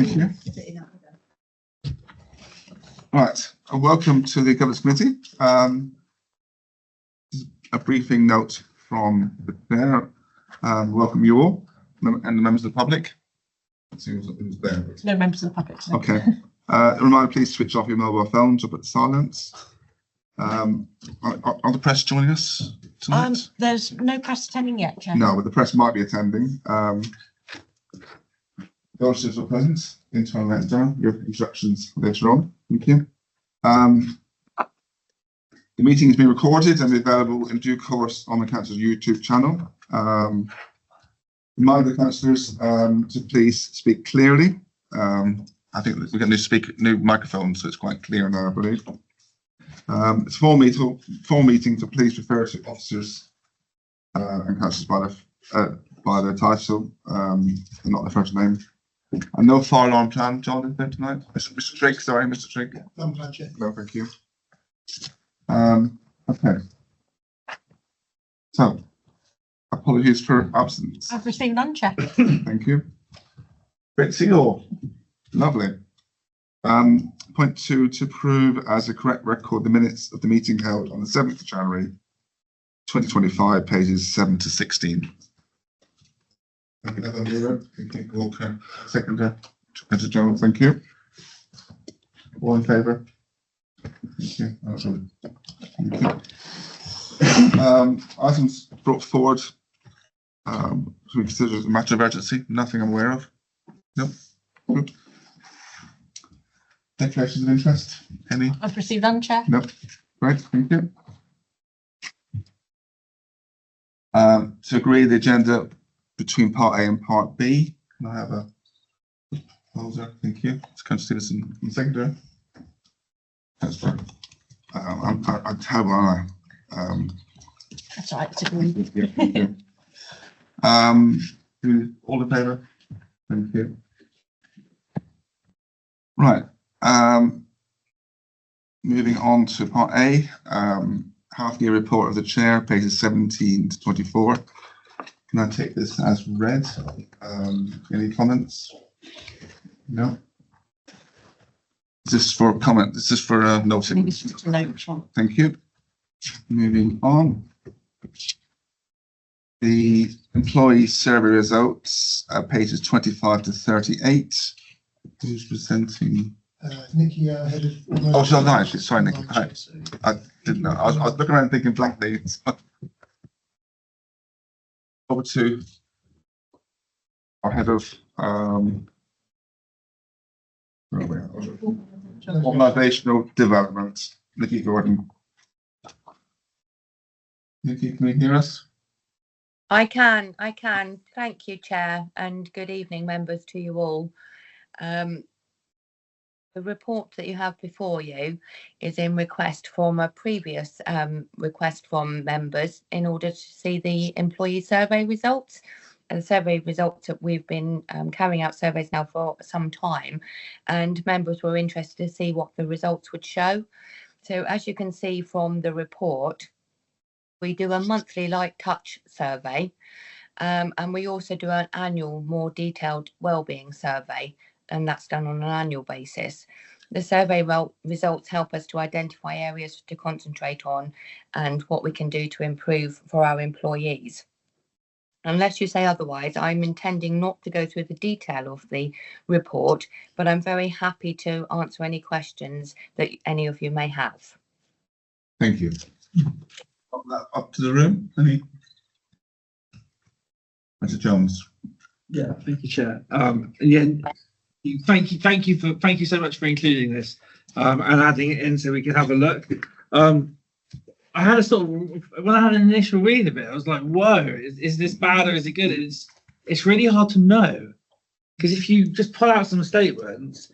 Thank you. Right, and welcome to the Governance Committee. A briefing note from the chair. Welcome you all and the members of the public. Let's see who's there. No members of the public. No. Okay. A reminder, please switch off your mobile phones or put silence. Are the press joining us tonight? There's no press attending yet, Chair. No, but the press might be attending. Those are present, internal and external. Your instructions later on. Thank you. The meeting is being recorded and available in due course on the council's YouTube channel. Remind the councillors to please speak clearly. I think we're going to new microphones, so it's quite clear now, I believe. It's a full meeting, so please refer to officers and councillors by their title and not their first name. And no fire alarm plan, John, is there tonight? Mr. Trigg, sorry, Mr. Trigg. No plan, Chair. No, thank you. Okay. So, apologies for absence. I've received none, Chair. Thank you. Great to see you all. Lovely. Point 2, to approve as a correct record the minutes of the meeting held on the 7th of January 2025, pages 7 to 16. Thank you, Heather Muir. Thank you, Walker. Seconder, Mr. Jones, thank you. All in favour? Thank you. Thank you. Items brought forward to be considered as a matter of urgency. Nothing I'm aware of. Nope. Good. Declarations of interest? Any? I've received none, Chair. Nope. Right, thank you. To agree the agenda between Part A and Part B. Can I have a proposer? Thank you. It's Councillor Stevenson and Secretary. That's right. I'm terrible, aren't I? That's all right. It's agreed. Yeah, thank you. All in favour? Thank you. Right. Moving on to Part A, half year report of the chair, pages 17 to 24. Can I take this as read? Any comments? No. Is this for comment? This is for I noting. think it's just a note, Chair. Thank you. Moving on. The employee survey results, pages 25 to 38. Who's presenting? Nikki, head of. Oh, she's online. Sorry, Nikki. Hi. I didn't know. I was looking around thinking blankly. Over to our head of organisational development, Nikki Gordon. Nikki, can you hear us? I can. Thank you, Chair, and good evening, members, to you all. The report that you have before you is in request from a previous request from members in order to see the employee survey results. And the survey results that we've been carrying out surveys now for some time, and members were interested to see what the results would show. So as you can see from the report, we do a monthly light touch survey, and we also do an annual, more detailed wellbeing survey, and that's done on an annual basis. The survey results help us to identify areas to concentrate on and what we can do to improve for our employees. Unless you say otherwise, I'm intending not to go through the detail of the report, but I'm very happy to answer any questions that any of you may have. Thank you. Up to the room. Any? Mr. Jones. Yeah, thank you, Chair. Thank you so much for including this and adding it in so we can have a look. I had a sort of, when I had an initial read of it, I was like, whoa, is this bad or is it good? It's really hard to know, because if you just pull out some statements,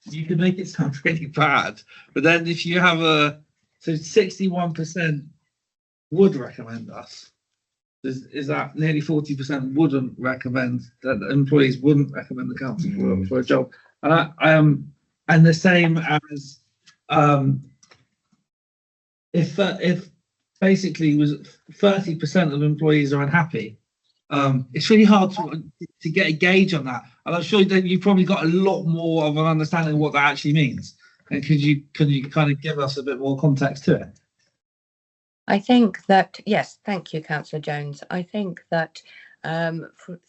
you can make it sound really bad. But then if you have so 61% would recommend us. Is that nearly 40% wouldn't recommend, that employees wouldn't recommend the council for a job? And the same as if basically was 30% of employees are unhappy, It's really hard to get a gauge on that, and I'm sure that you've probably got a lot more of an understanding of what that actually means. And could you kind of give us a bit more context to it? I think that, yes, thank you, Councillor Jones. I think that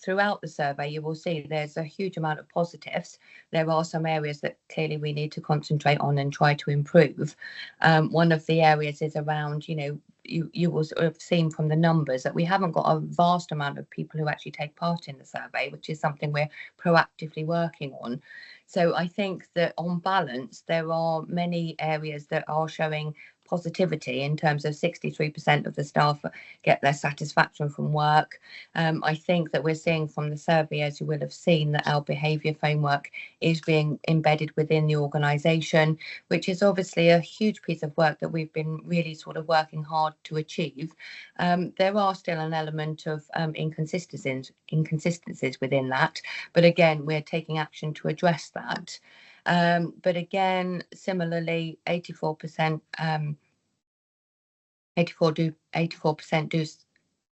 throughout the survey, you will see there's a huge amount of positives. There are some areas that clearly we need to concentrate on and try to improve. One of the areas is around, you will sort of seen from the numbers that we haven't got a vast amount of people who actually take part in the survey, which is something we're proactively working on. So I think that on balance, there are many areas that are showing positivity in terms of 63% of the staff get their satisfaction from work. I think that we're seeing from the survey, as you will have seen, that our behaviour framework is being embedded within the organisation, which is obviously a huge piece of work that we've been really sort of working hard to achieve. There are still an element of inconsistencies within that, but again, we're taking action to address that. But again, similarly, 84%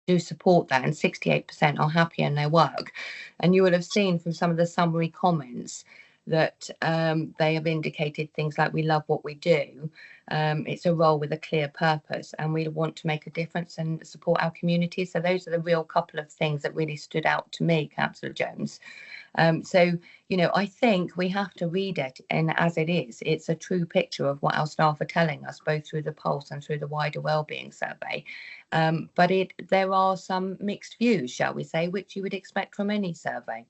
do support that, and 68% are happy in their work. And you will have seen from some of the summary comments that they have indicated things like, we love what we do. It's a role with a clear purpose, and we want to make a difference and support our community. So those are the real couple of things that really stood out to me, Councillor Jones. So, I think we have to read it and as it is. It's a true picture of what our staff are telling us, both through the Pulse and through the wider wellbeing survey. But there are some mixed views, shall we say, which you would expect from any survey.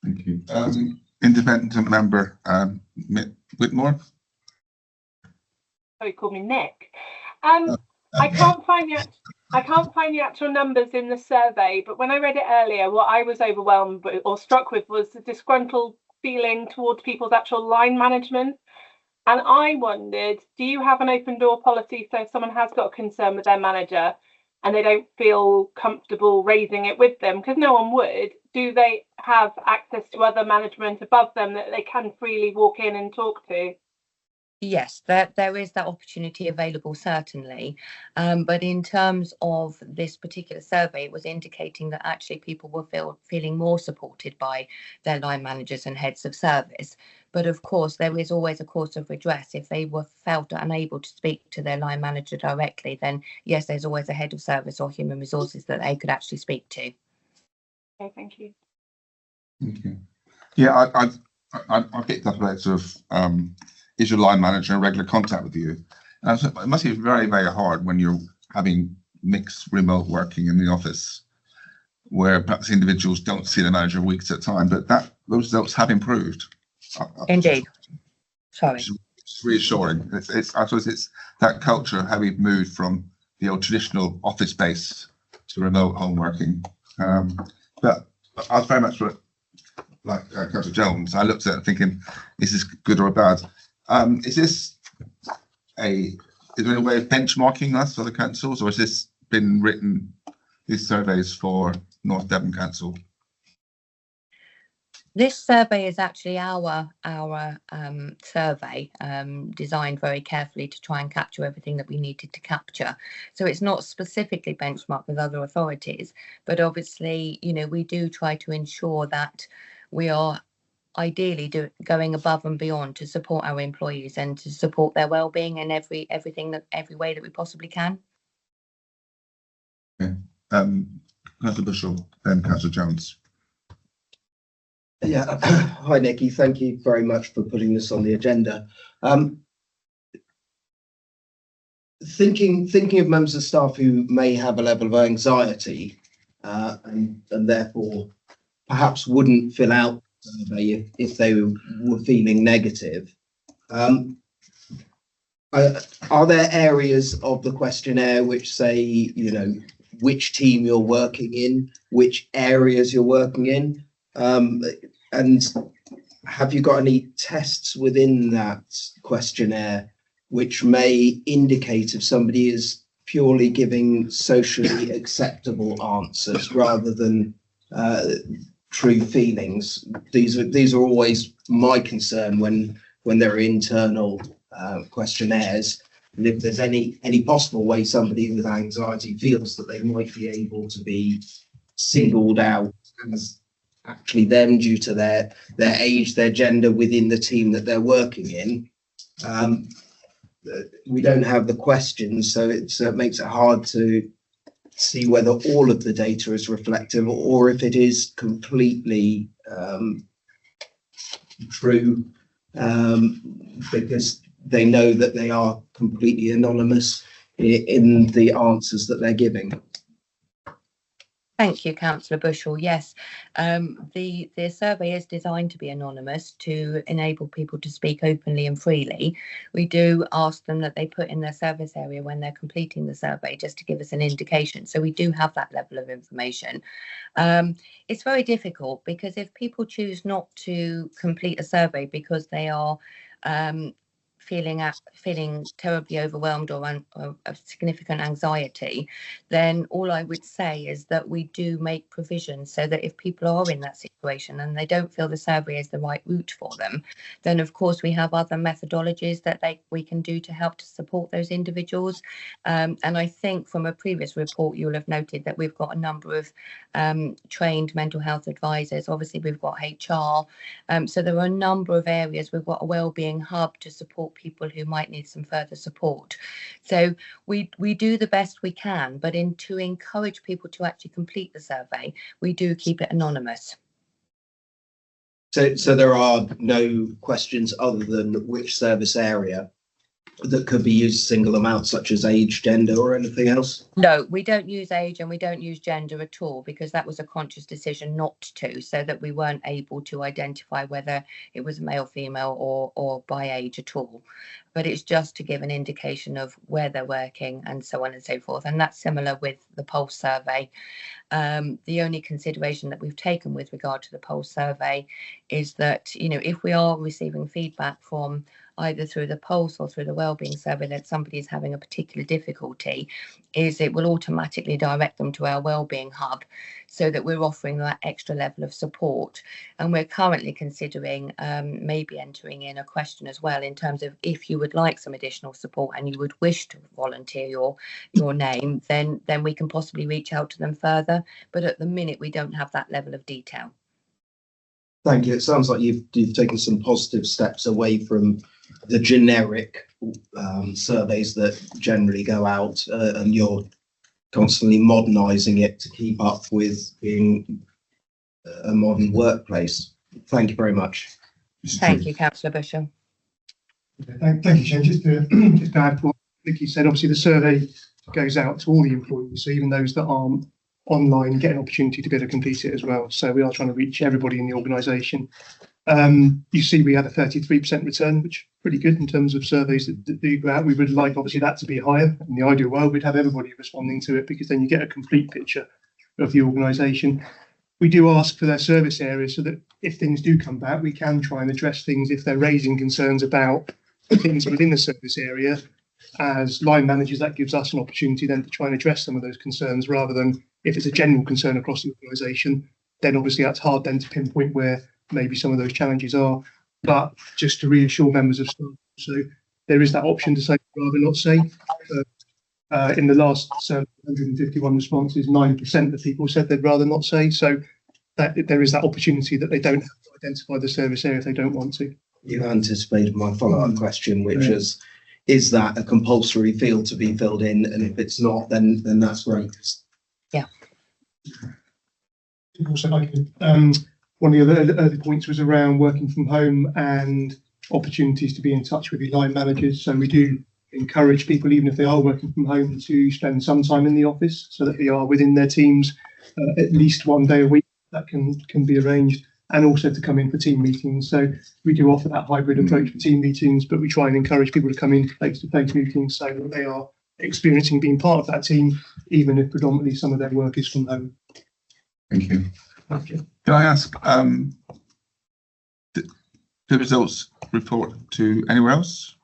Thank you. Independent member, Whitmore. Sorry, call me Nick. I can't find the actual numbers in the survey, but when I read it earlier, what I was overwhelmed or struck with was the disgruntled feeling towards people's actual line management. And I wondered, do you have an open door policy, so if someone has got a concern with their manager and they don't feel comfortable raising it with them, because no one would, do they have access to other management above them that they can freely walk in and talk to? Yes, there is that opportunity available, certainly. But in terms of this particular survey, it was indicating that actually people were feeling more supported by their line managers and heads of service. But of course, there is always a course of redress. If they were felt unable to speak to their line manager directly, then yes, there's always a head of service or human resources that they could actually speak to. Okay, thank you. Thank you. Yeah, I picked up a sort of is your line manager in regular contact with you? And so it must be very, very hard when you're having mixed remote working in the office, where perhaps individuals don't see the manager weeks at a time, but those results have improved. Indeed. Sorry. It's reassuring. I suppose it's that culture, how we've moved from the old traditional office space to remote home working. But I was very much like Councillor Jones. I looked at it thinking, is this good or bad? Is there a way of benchmarking us for the councils, or has this been written, these surveys for North Devon Council? This survey is actually our survey, designed very carefully to try and capture everything that we needed to capture. So it's not specifically benchmarked with other authorities, but obviously, we do try to ensure that we are ideally going above and beyond to support our employees and to support their well-being in every way that we possibly can. Okay. Councillor Bushell, then Councillor Jones. Yeah, hi Nikki, thank you very much for putting this on the agenda. Thinking of members of staff who may have a level of anxiety and therefore perhaps wouldn't fill out the survey if they were feeling negative. Are there areas of the questionnaire which say, which team you're working in, which areas you're working in? And have you got any tests within that questionnaire which may indicate if somebody is purely giving socially acceptable answers rather than true feelings? These are always my concern when there are internal questionnaires. And if there's any possible way somebody with anxiety feels that they might be able to be singled out as actually them due to their age, their gender within the team that they're working in, we don't have the questions, so it makes it hard to see whether all of the data is reflective or if it is completely true, because they know that they are completely anonymous in the answers that they're giving. Thank you, Councillor Bushell. Yes, the survey is designed to be anonymous to enable people to speak openly and freely. We do ask them that they put in their service area when they're completing the survey, just to give us an indication. So we do have that level of information. It's very difficult because if people choose not to complete a survey because they are feeling terribly overwhelmed or of significant anxiety, then all I would say is that we do make provisions so that if people are in that situation and they don't feel the survey is the right route for them, then of course we have other methodologies that we can do to help to support those individuals. And I think from a previous report you'll have noted that we've got a number of trained mental health advisors. Obviously we've got HR, so there are a number of areas. We've got a wellbeing hub to support people who might need some further support. So we do the best we can, but to encourage people to actually complete the survey, we do keep it anonymous. So there are no questions other than which service area that could be used single amount, such as age, gender, or anything else? No, we don't use age and we don't use gender at all, because that was a conscious decision not to, so that we weren't able to identify whether it was male, female, or by age at all. But it's just to give an indication of where they're working and so on and so forth. And that's similar with the Pulse survey. The only consideration that we've taken with regard to the Pulse survey is that, you know, if we are receiving feedback from either through the Pulse or through the wellbeing survey that somebody is having a particular difficulty, is it will automatically direct them to our wellbeing hub, so that we're offering that extra level of support. And we're currently considering maybe entering in a question as well in terms of if you would like some additional support and you would wish to volunteer your name, then we can possibly reach out to them further. But at the minute we don't have that level of detail. Thank you. It sounds like you've taken some positive steps away from the generic surveys that generally go out, and you're constantly modernising it to keep up with being a modern workplace. Thank you very much. Thank you, Councillor Bushell. Thank you, Shane. Just to add to what Vicky said, obviously the survey goes out to all the employees, so even those that aren't online get an opportunity to be able to complete it as well. So we are trying to reach everybody in the organisation. You see we had a 33% return, which is pretty good in terms of surveys that do go out. We would like obviously that to be higher. In the ideal world, we'd have everybody responding to it, because then you get a complete picture of the organisation. We do ask for their service areas so that if things do come back, we can try and address things if they're raising concerns about things within the service area. As line managers, that gives us an opportunity then to try and address some of those concerns, rather than if it's a general concern across the organisation, then obviously that's hard then to pinpoint where maybe some of those challenges are. But just to reassure members of staff, so there is that option to say rather not say. In the last 151 responses, 9% of people said they'd rather not say. So that there is that opportunity that they don't have to identify the service area if they don't want to. You anticipated my follow-up question, which is that a compulsory field to be filled in? And if it's not, then that's great. Yeah. Also, one of the other early points was around working from home and opportunities to be in touch with your line managers. So we do encourage people, even if they are working from home, to spend some time in the office so that they are within their teams at least one day a week. That can be arranged, and also to come in for team meetings. So we do offer that hybrid approach for team meetings, but we try and encourage people to come in face-to-face meetings so that they are experiencing being part of that team, even if predominantly some of their work is from home. Thank you. Okay. Can I ask the results report to anywhere else?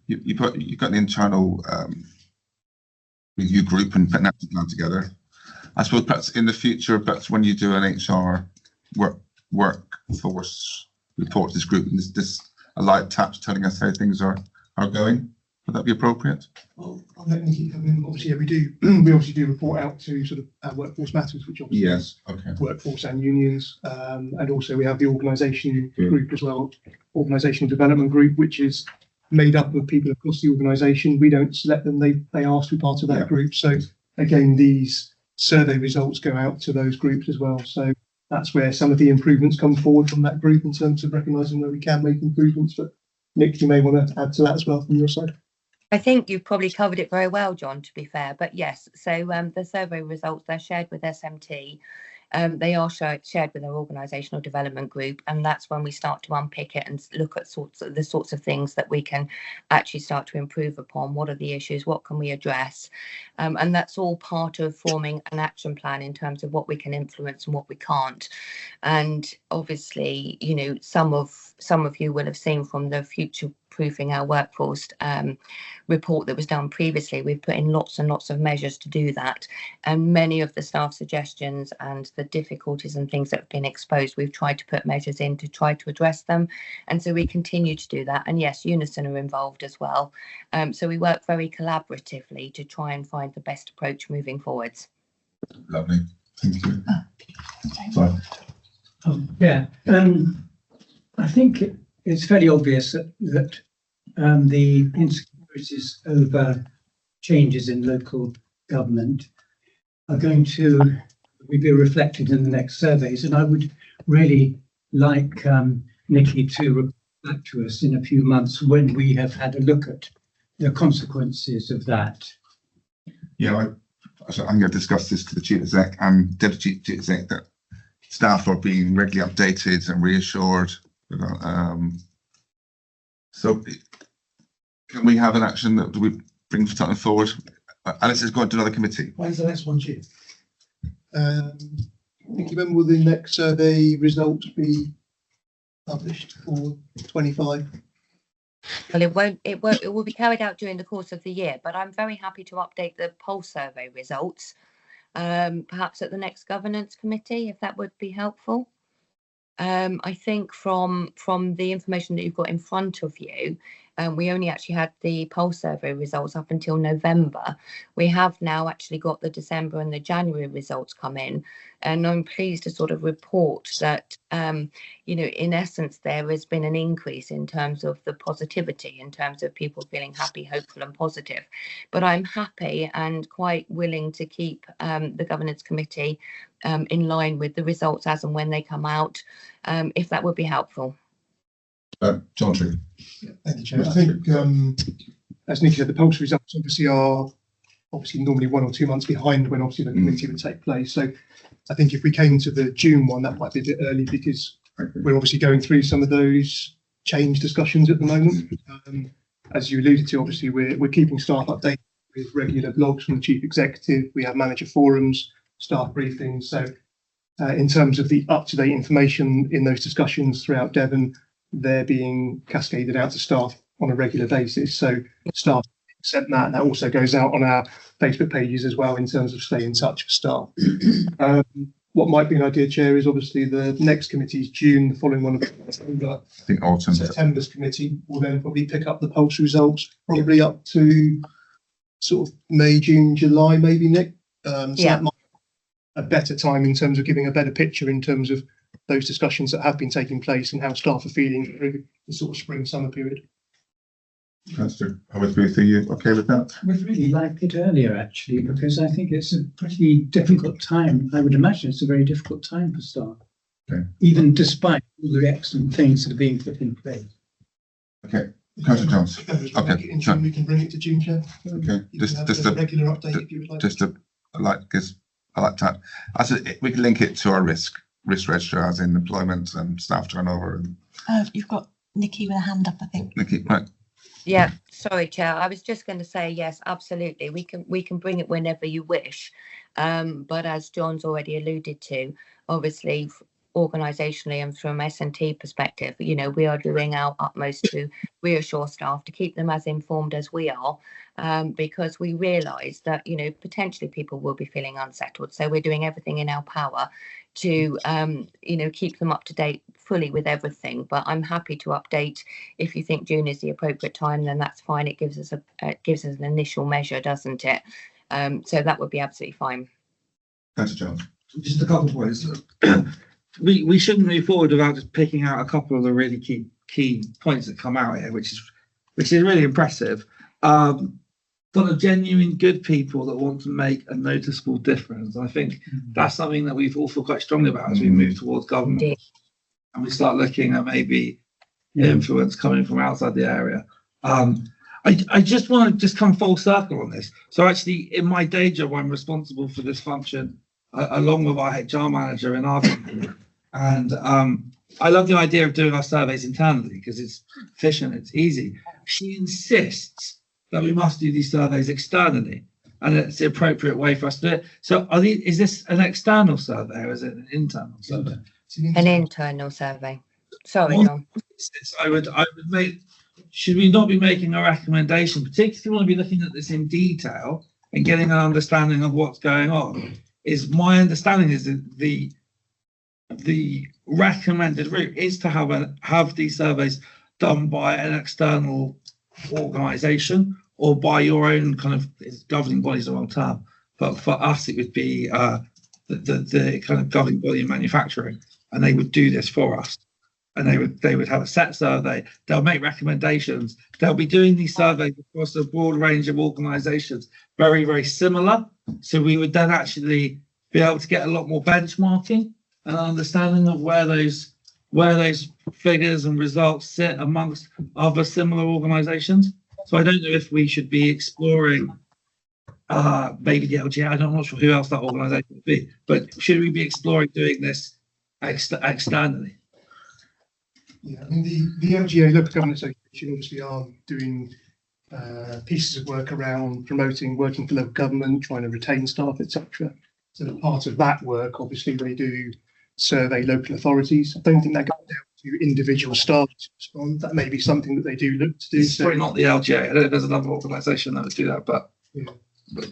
You've got the internal review group and putting that plan together. I suppose perhaps in the future, perhaps when you do an HR workforce report to this group, and this a light touch telling us how things are going. Would that be appropriate? I'll let Nikki come in. Obviously, yeah, we do. We obviously do report out to sort of our workforce matters, which obviously is Okay. workforce and unions, and also we have the organisation Good. group as well, organisational development group, which is made up of people across the organisation. We don't select them; they ask to be part of that Yeah. group. So again, these survey results go out to those groups as well. So that's where some of the improvements come forward from that group in terms of recognising where we can make improvements. But Nick, you may want to add to that as well from your side. I think you've probably covered it very well, John, to be fair. But yes, so the survey results, they're shared with SMT. They are shared with our organisational development group, and that's when we start to unpick it and look at the sorts of things that we can actually start to improve upon. What are the issues? What can we address? And that's all part of forming an action plan in terms of what we can influence and what we can't. And obviously, you know, some of you will have seen from the Future Proofing Our Workforce report that was done previously. We've put in lots and lots of measures to do that, and many of the staff suggestions and the difficulties and things that have been exposed, we've tried to put measures in to try to address them, and so we continue to do that. And yes, Unison are involved as well, so we work very collaboratively to try and find the best approach moving forwards. Lovely. Thank you. Sorry. Yeah, I think it's fairly obvious that the insecurities over changes in local government are going to be reflected in the next surveys. And I would really like Nikki to report back to us in a few months when we have had a look at the consequences of that. Yeah, I'm going to discuss this to the Chief Exec and Deputy Chief Exec that staff are being regularly updated and reassured. So can we have an action that we bring something forward? Alice is going to another committee. When's the next one, Chief? Nikki, when will the next survey results be published for 25? Well, it will be carried out during the course of the year, but I'm very happy to update the poll survey results, perhaps at the next governance committee, if that would be helpful. I think from the information that you've got in front of you, we only actually had the poll survey results up until November. We have now actually got the December and the January results come in, and I'm pleased to sort of report that, you know, in essence, there has been an increase in terms of the positivity, in terms of people feeling happy, hopeful and positive. But I'm happy and quite willing to keep the governance committee in line with the results as and when they come out, if that would be helpful. John Tree. Thank you, Chair. I think, as Nikki said, the pulse results obviously are normally 1 or 2 months behind when obviously the committee would take place. So I think if we came to the June one, that might be a bit early because we're obviously going through some of those change discussions at the moment. As you alluded to, obviously we're keeping staff updated with regular blogs from the Chief Executive. We have manager forums, staff briefings. So in terms of the up-to-date information in those discussions throughout Devon, they're being cascaded out to staff on a regular basis. So staff sent that, and that also goes out on our Facebook pages as well in terms of staying in touch with staff. What might be an idea, Chair, is obviously the next committee is June, the following one of September. I think autumn. September's committee will then probably pick up the pulse results, probably up to sort of May, June, July, maybe, Nick. So that might be a better time in terms of giving a better picture in terms of those discussions that have been taking place and how staff are feeling through the sort of spring summer period. Councillor Howard-Booth, are you okay with that? I would really like it earlier, actually, because I think it's a pretty difficult time. I would imagine it's a very difficult time for staff, even despite all the excellent things that are being put in place. Okay, Councillor Jones. Okay, sure. We can bring it to June, Chair. Okay, just a regular update if you would like. Just to, I like that. We can link it to our risk register, as in employment and staff turnover. And You've got Nikki with a hand up, I think. Nikki, right. Yeah, sorry, Chair. I was just going to say, yes, absolutely. We can bring it whenever you wish. But as John's already alluded to, obviously, organisationally and from S&T perspective, you know, we are doing our utmost to reassure staff to keep them as informed as we are, because we realise that, you know, potentially people will be feeling unsettled. So we're doing everything in our power to, you know, keep them up to date fully with everything. But I'm happy to update if you think June is the appropriate time, then that's fine. It gives us an initial measure, doesn't it? So that would be absolutely fine. Councillor Jones. Just a couple of points. We shouldn't move forward without just picking out a couple of the really key points that come out here, which is really impressive. Sort of genuine good people that want to make a noticeable difference. I think that's something that we've all feel quite strongly about as we move towards government. Indeed. And we start looking at maybe influence coming from outside the area. I just want to just come full circle on this. So actually, in my day job, I'm responsible for this function along with our HR manager in our company. And I love the idea of doing our surveys internally because it's efficient, it's easy. She insists that we must do these surveys externally, and it's the appropriate way for us to do it. So is this an external survey or is it an internal survey? An internal survey. Sorry, John. I would make, should we not be making a recommendation, particularly if you want to be looking at this in detail and getting an understanding of what's going on? Is my understanding is that the recommended route is to have these surveys done by an external organisation or by your own kind of governing bodies, the wrong term, but for us it would be the kind of governing body in manufacturing, and they would do this for us, and they would have a set survey. They'll make recommendations. They'll be doing these surveys across a broad range of organisations, very, very similar. So we would then actually be able to get a lot more benchmarking and understanding of where those figures and results sit amongst other similar organisations. So I don't know if we should be exploring maybe the LGA. I'm not sure who else that organisation would be, but should we be exploring doing this externally? Yeah, I mean, the LGA, Local Government Association, obviously are doing pieces of work around promoting working for local government, trying to retain staff, etc. So part of that work, obviously, they do survey local authorities. I don't think that goes down to individual staff to respond. That may be something that they do look to do. It's probably not the LGA. I don't know if there's another organisation that would do that, but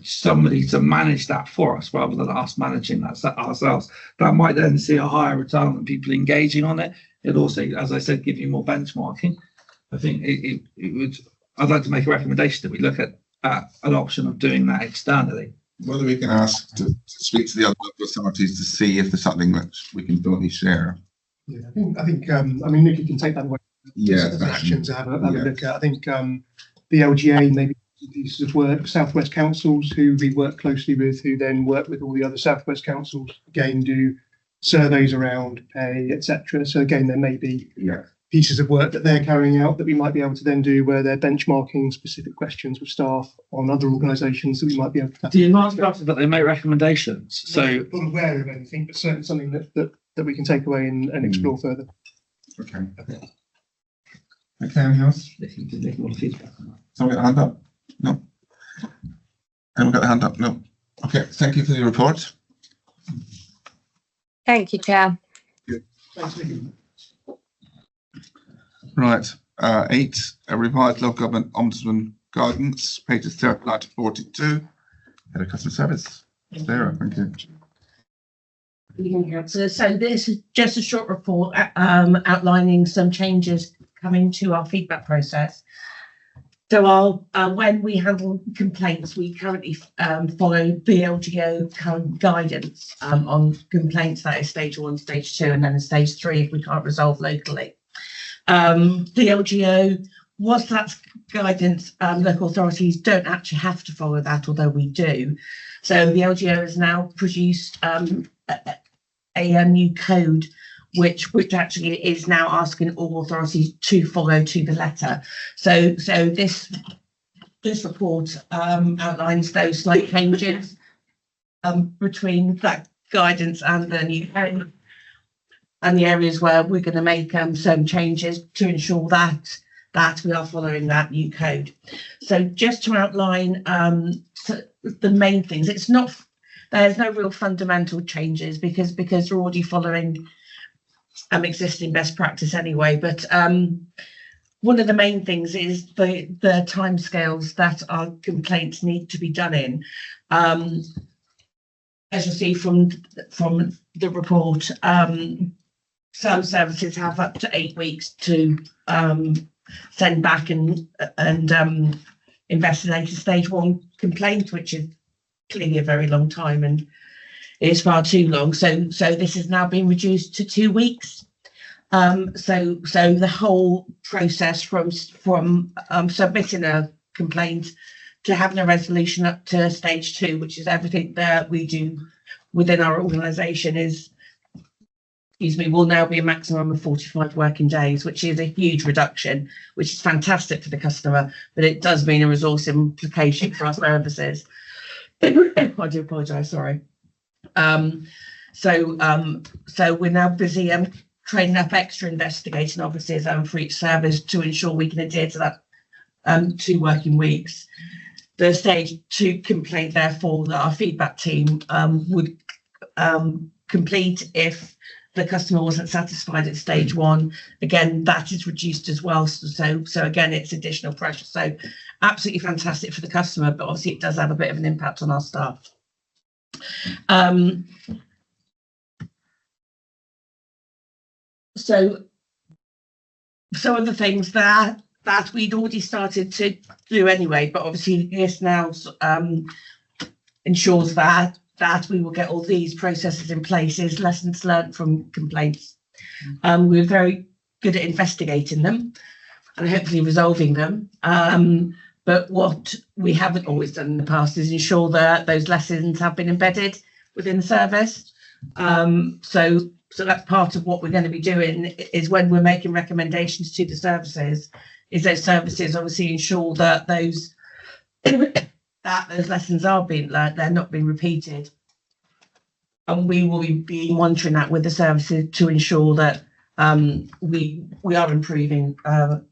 somebody to manage that for us rather than us managing that ourselves. That might then see a higher return on people engaging on it. It also, as I said, give you more benchmarking. I think it would. I'd like to make a recommendation that we look at an option of doing that externally. Whether we can ask to speak to the other local authorities to see if there's something that we can jointly share. Yeah, I think. I mean, Nikki can take that away. Yeah, as action to have a look at. I think the LGA maybe pieces of work, Southwest Councils, who we work closely with, who then work with all the other Southwest Councils, again do surveys around pay, etc. So again, there may be pieces of work that they're carrying out that we might be able to then do where they're benchmarking specific questions with staff on other organisations that we might be able to. The advanced practice that they make recommendations. So I'm not aware of anything, but certainly something that we can take away and explore further. Okay. Okay, anything else? Someone got a hand up? No. Anyone got a hand up? No. Okay, thank you for your report. Thank you, Chair. Thanks, Nikki. Right, 8, a revised local government ombudsman guidance, pages 39 to 42. Head of customer service. Sarah, thank you. Good evening, Councillor. So this is just a short report outlining some changes coming to our feedback process. So when we handle complaints, we currently follow BLGO current guidance on complaints, that is stage 1, stage 2, and then stage 3 if we can't resolve locally. BLGO, whilst that's guidance, local authorities don't actually have to follow that, although we do. So the LGO has now produced a new code which actually is now asking all authorities to follow to the letter. So this report outlines those slight changes between that guidance and the new code, and the areas where we're going to make some changes to ensure that we are following that new code. So just to outline the main things, there's no real fundamental changes because we're already following existing best practice anyway. But one of the main things is the timescales that our complaints need to be done in. As you'll see from the report, some services have up to 8 weeks to send back and investigate a stage 1 complaint, which is clearly a very long time and is far too long. So this has now been reduced to 2 weeks. So the whole process from submitting a complaint to having a resolution up to stage 2, which is everything that we do within our organisation, will now be a maximum of 45 working days, which is a huge reduction, which is fantastic for the customer, but it does mean a resource implication for our services. I do apologise, sorry. So we're now busy training up extra investigating officers for each service to ensure we can adhere to that 2 working weeks. The stage 2 complaint, therefore, that our feedback team would complete if the customer wasn't satisfied at stage 1. Again, that is reduced as well. So again, it's additional pressure. So absolutely fantastic for the customer, but obviously it does have a bit of an impact on our staff. So some of the things that we'd already started to do anyway, but obviously this now ensures that we will get all these processes in place, is lessons learned from complaints. We're very good at investigating them and hopefully resolving them. But what we haven't always done in the past is ensure that those lessons have been embedded within the service. So that's part of what we're going to be doing, is when we're making recommendations to the services, is those services obviously ensure that those lessons are being learned, they're not being repeated. And we will be monitoring that with the services to ensure that we are improving at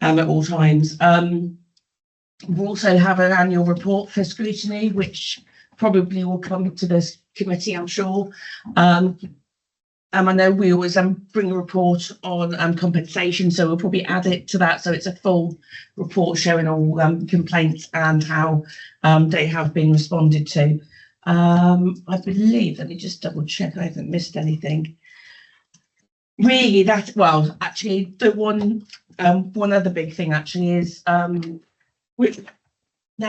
all times. We'll also have an annual report for scrutiny, which probably will come to this committee, I'm sure. I know we always bring a report on compensation, so we'll probably add it to that. So it's a full report showing all complaints and how they have been responded to. I believe, let me just double check I haven't missed anything. Really, actually, the one other big thing actually is now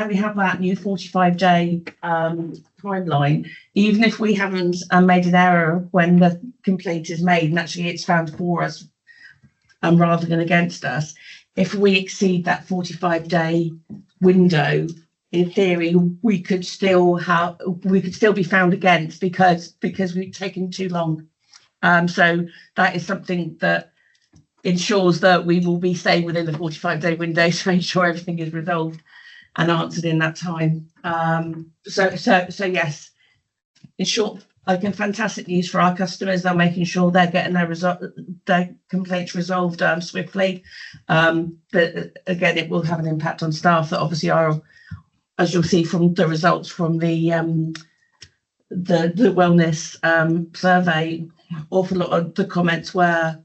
we have that new 45-day timeline. Even if we haven't made an error when the complaint is made, and actually it's found for us rather than against us, if we exceed that 45-day window, in theory, we could still be found against because we've taken too long. So that is something that ensures that we will be staying within the 45-day window to make sure everything is resolved and answered in that time. So yes, in short, again, fantastic news for our customers. They're making sure they're getting their complaints resolved swiftly. But again, it will have an impact on staff that obviously are, as you'll see from the results from the wellness survey, awful lot of the comments were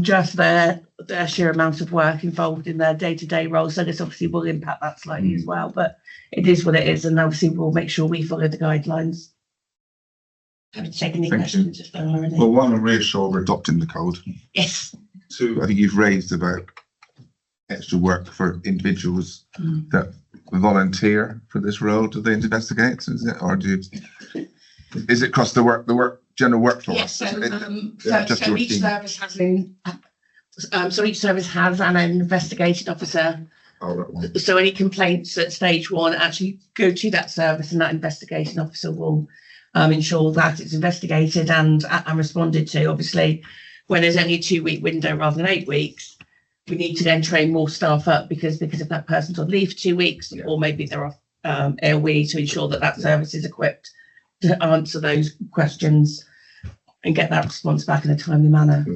just their sheer amount of work involved in their day-to-day role. So this obviously will impact that slightly as well, but it is what it is, and obviously we'll make sure we follow the guidelines. Happy to take any questions if there are any. Well, one, I'm reassured we're adopting the code. Yes. 2, I think you've raised about extra work for individuals that volunteer for this role. Do they investigate? Is it, or is it across the general workforce? Yes. So, so each service has each service has an investigating officer. Oh, right. So any complaints at stage 1 actually go to that service, and that investigating officer will ensure that it's investigated and responded to. Obviously, when there's only a 2-week window rather than 8 weeks, we need to then train more staff up because if that person's on leave for 2 weeks, or maybe they're off ill, we need to ensure that service is equipped to answer those questions and get that response back in a timely manner.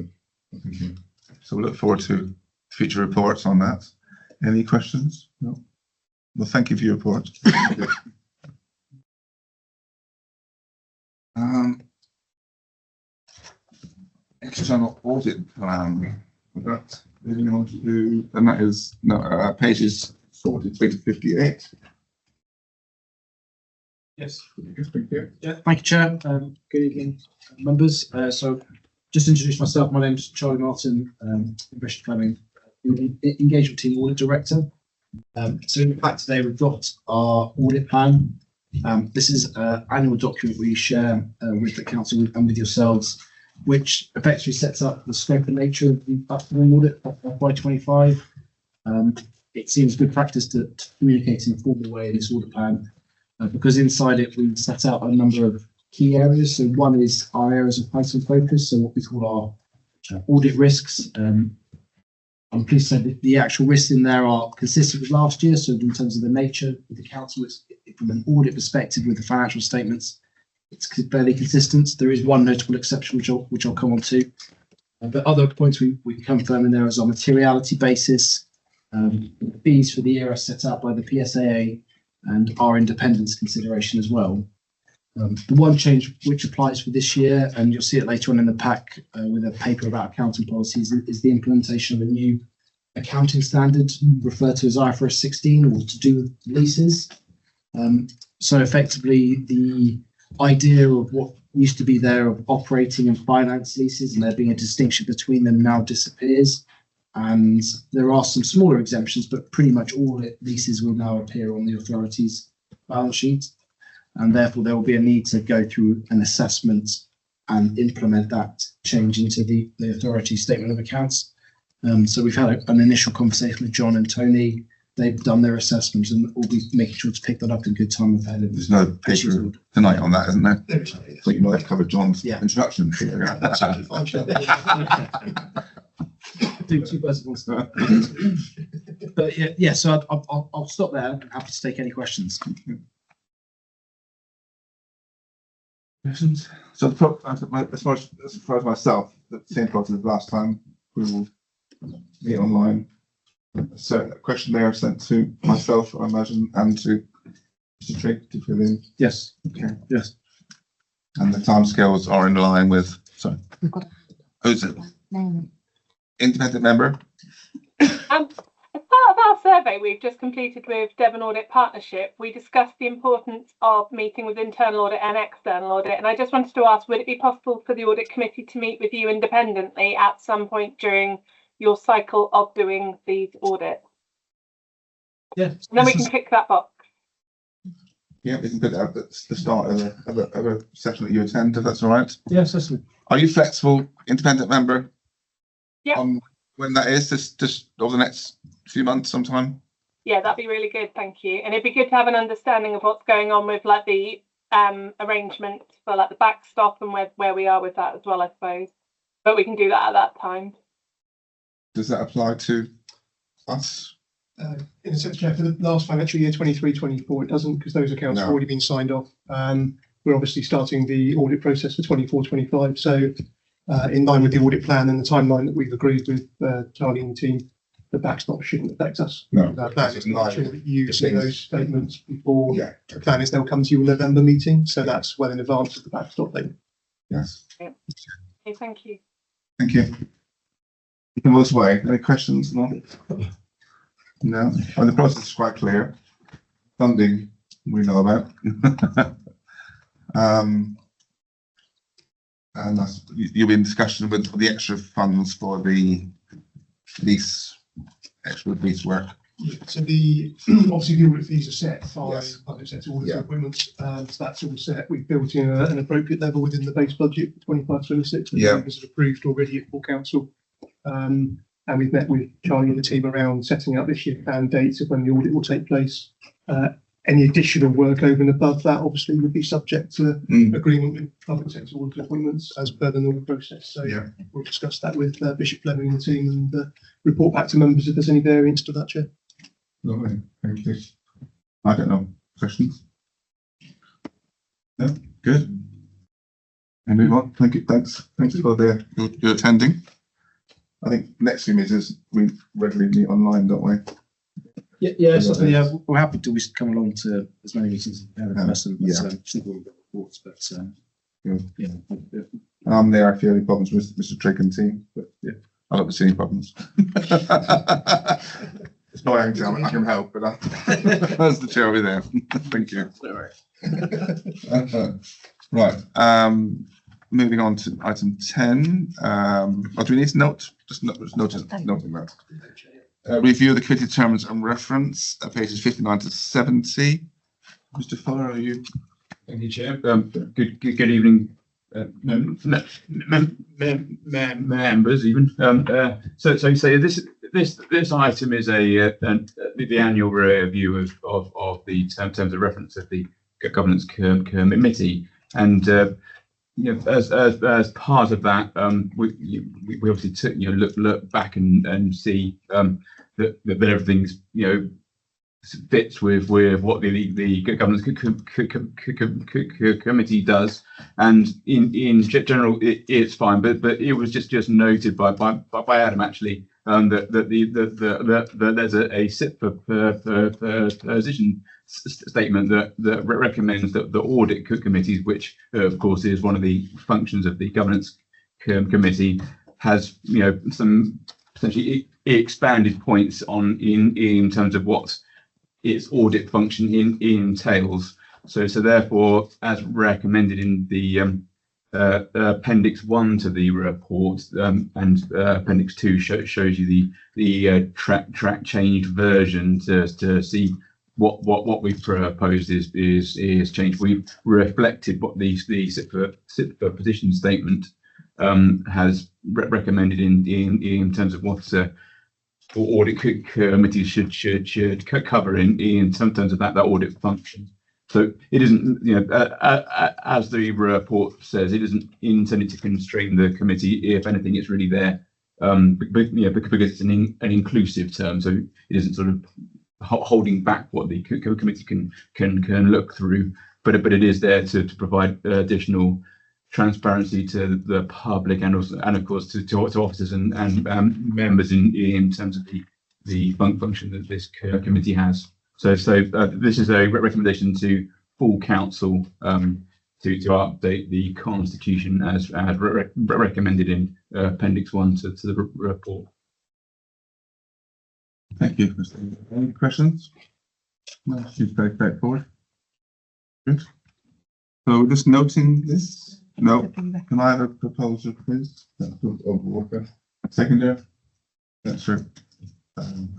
Thank you. So we look forward to future reports on that. Any questions? No. Well, thank you for your report. external audit plan. With that, moving on to, and that is, no, pages 43 to 58. Yes. Thank you. Yeah, thank you, Chair. Good evening, members. So just to introduce myself, my name's Charlie Martin, Bishop Fleming, Engagement Team Audit Director. So in fact, today we've got our audit plan. This is an annual document we share with the council and with yourselves, which effectively sets up the scope and nature of the upcoming audit of FY25. It seems good practice to communicate in a formal way in this audit plan, because inside it we set out a number of key areas. So one is our areas of heightened focus, so what we call our audit risks. I'm pleased to say that the actual risks in there are consistent with last year. So in terms of the nature of the council, it's from an audit perspective with the financial statements, it's fairly consistent. There is one notable exception, which I'll come on to. But other points we confirm in there is our materiality basis, fees for the year are set out by the PSAA, and our independence consideration as well. The one change which applies for this year, and you'll see it later on in the pack with a paper about accounting policies, is the implementation of a new accounting standard referred to as IFRS 16, or to do with leases. So effectively, the idea of what used to be there of operating and finance leases and there being a distinction between them now disappears. And there are some smaller exemptions, but pretty much all leases will now appear on the authority's balance sheet. And therefore, there will be a need to go through an assessment and implement that change into the authority statement of accounts. So we've had an initial conversation with John and Tony. They've done their assessments and we'll be making sure to pick that up in good time ahead of. There's no paper tonight on that, isn't there? There is. So you might have covered John's introduction. That's absolutely fine. Do two birds with one stone. But yeah. So I'll stop there. I'm happy to take any questions. Questions? So as far as myself, the same process as last time, we will meet online. So a questionnaire sent to myself, I imagine, and to Mr. Trigg to fill in. Yes. Okay. Yes. And the timescales are in line with. Sorry. Who's it? Independent member. As part of our survey we've just completed with Devon Audit Partnership, we discussed the importance of meeting with internal audit and external audit. And I just wanted to ask, would it be possible for the audit committee to meet with you independently at some point during your cycle of doing these audits? Yeah. And then we can tick that box. Yeah, we can put that at the start of a session that you attend, if that's all right. Yes, certainly. Are you flexible, independent member? Yeah. On when that is, just over the next few months sometime? Yeah, that'd be really good, thank you. And it'd be good to have an understanding of what's going on with like the arrangement for like the backstop and where we are with that as well, I suppose. But we can do that at that time. Does that apply to us? In a sense, Jeff, for the last financial year 23-24, it doesn't, because those accounts have No. already been signed off. We're obviously starting the audit process for 24-25. So in line with the audit plan and the timeline that we've agreed with Charlie and the team, the backstop shouldn't affect us. No. The plan is to make sure that you It see means- those statements before. Yeah. The plan is they'll come to you in the November meeting. So that's well in advance of the backstop date. Yes. Okay, thank you. Thank you. You can vote away. Any questions? No. No. Well, the process is quite clear. Funding we know about. And that's, you'll be in discussion with the extra funds for the extra lease work. So the obviously the audit fees are set by Yes. public sector audit Yeah. appointments. So that's all set. We've built in an appropriate level within the base budget for 25-26. Yeah. It was approved already at full council. And we've met with Charlie and the team around setting up this year and dates of when the audit will take place. Any additional work over and above that obviously would be subject to agreement with public sector audit appointments as per the normal process. So Yeah. we'll discuss that with Bishop Fleming and the team and report back to members if there's any variance to that, Chair. Lovely. Thank you. I don't know. Questions? No? Good. And move on. Thank you. Thanks for your attending. I think next few meetings we regularly meet online, don't we? Yeah, we're happy to come along to as many meetings as in person. Yeah. Single reports, but Yeah. yeah. I'm there. I feel any problems with Mr. Trigg and team, but yeah, I don't see any problems. It's not I can help, but as the chair over there. Thank you. Right. Moving on to item 10. Do we need to noting that? Review the committee terms and reference, pages 59 to 70. Mr. Fuller, are you? Thank you, Chair. Good evening, members. Even so you say this item is the annual review of the terms of reference of the governance committee, and as part of that, we obviously took look back and see that everything's fits with what the governance committee does, and in general it's fine. But it was just noted by Adam actually that there's a SIP position statement that recommends that the audit committees, which of course is one of the functions of the governance committee, has some potentially expanded points on in terms of what its audit function entails. So therefore, as recommended in the appendix 1 to the report, and appendix 2 shows you the track changed version to see what we've proposed is changed. We've reflected what the SIP position statement has recommended in terms of what audit committees should cover in terms of that audit function. So it isn't, as the report says, it isn't intended to constrain the committee. If anything, it's really there, because it's an inclusive term. So it isn't sort of holding back what the committee can look through, but it is there to provide additional transparency to the public and also, and of course, to officers and members in terms of the function that this committee has. So this is a recommendation to full council to update the constitution as recommended in appendix 1 to the report. Thank you, Mr. Any questions? No, she's very straightforward. Good. So just noting this. No. Can I have a proposal, please? Walker. Seconder. That's true.